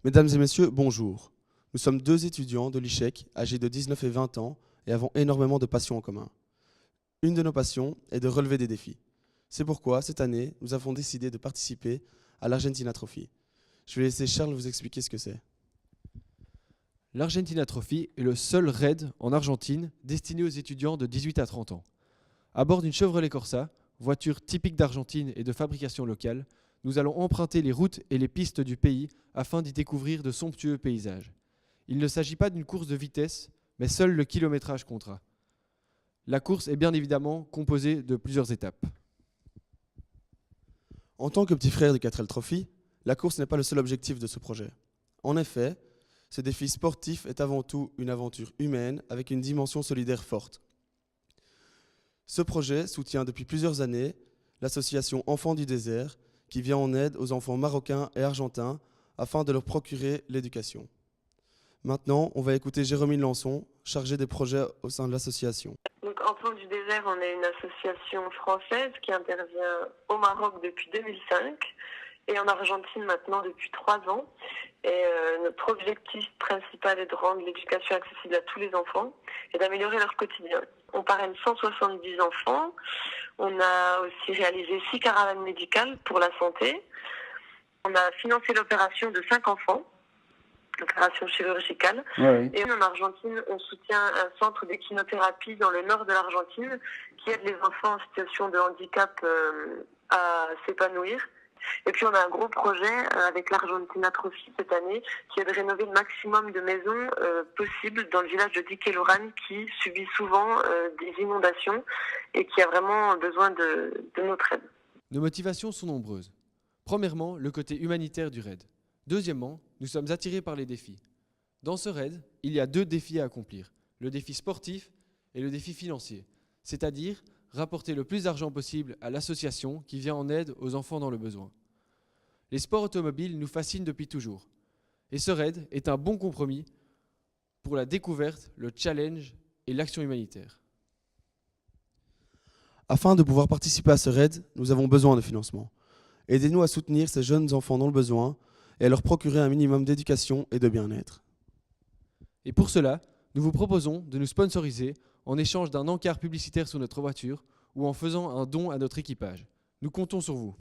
Mesdames et messieurs, bonjour. Nous sommes deux étudiants de l'ICHEC, âgés de 19 et 20 ans, et avons énormément de passions en commun. Une de nos passions est de relever des défis. C'est pourquoi, cette année, nous avons décidé de participer à l'Argentina Trophy. Je vais laisser Charles vous expliquer ce que c'est. L'Argentina Trophy est le seul raid en Argentine destiné aux étudiants de 18 à 30 ans. À bord d'une Chevrolet Corsa, voiture typique d'Argentine et de fabrication locale, nous allons emprunter les routes et les pistes du pays afin d'y découvrir de somptueux paysages. Il ne s'agit pas d'une course de vitesse, mais seul le kilométrage comptera. La course est bien évidemment composée de plusieurs étapes. En tant que petit frère du 4L Trophy, la course n'est pas le seul objectif de ce projet. En effet, ce défi sportif est avant tout une aventure humaine avec une dimension solidaire forte. Ce projet soutient depuis plusieurs années l'association Enfants du désert qui vient en aide aux enfants marocains et argentins afin de leur procurer l'éducation. Maintenant, on va écouter Jérôme Lançon, chargé des projets au sein de l'association. Donc, Enfants du désert, on est une association française qui intervient au Maroc depuis 2005 et en Argentine maintenant depuis 3 ans. Et notre objectif principal est de rendre l'éducation accessible à tous les enfants et d'améliorer leur quotidien. On parraine 170 enfants. On a aussi réalisé 6 caravanes médicales pour la santé. On a financé l'opération de 5 enfants, l'opération chirurgicale. Oui. Et en Argentine, on soutient un centre d'équinothérapie dans le nord de l'Argentine qui aide les enfants en situation de handicap à s'épanouir. Et puis on a un gros projet avec l'Argentina Trophy cette année qui est de rénover le maximum de maisons possibles dans le village de Diqueloran qui subit souvent des inondations et qui a vraiment besoin de notre aide. Nos motivations sont nombreuses. Premièrement, le côté humanitaire du raid. Deuxièmement, nous sommes attirés par les défis. Dans ce raid, il y a 2 défis à accomplir, le défi sportif et le défi financier, c'est-à-dire rapporter le plus d'argent possible à l'association qui vient en aide aux enfants dans le besoin. Les sports automobiles nous fascinent depuis toujours. Et ce raid est un bon compromis pour la découverte, le challenge et l'action humanitaire. Afin de pouvoir participer à ce raid, nous avons besoin de financement. Aidez-nous à soutenir ces jeunes enfants dans le besoin et à leur procurer un minimum d'éducation et de bien-être. Et pour cela, nous vous proposons de nous sponsoriser en échange d'un encart publicitaire sur notre voiture ou en faisant un don à notre équipage. Nous comptons sur vous.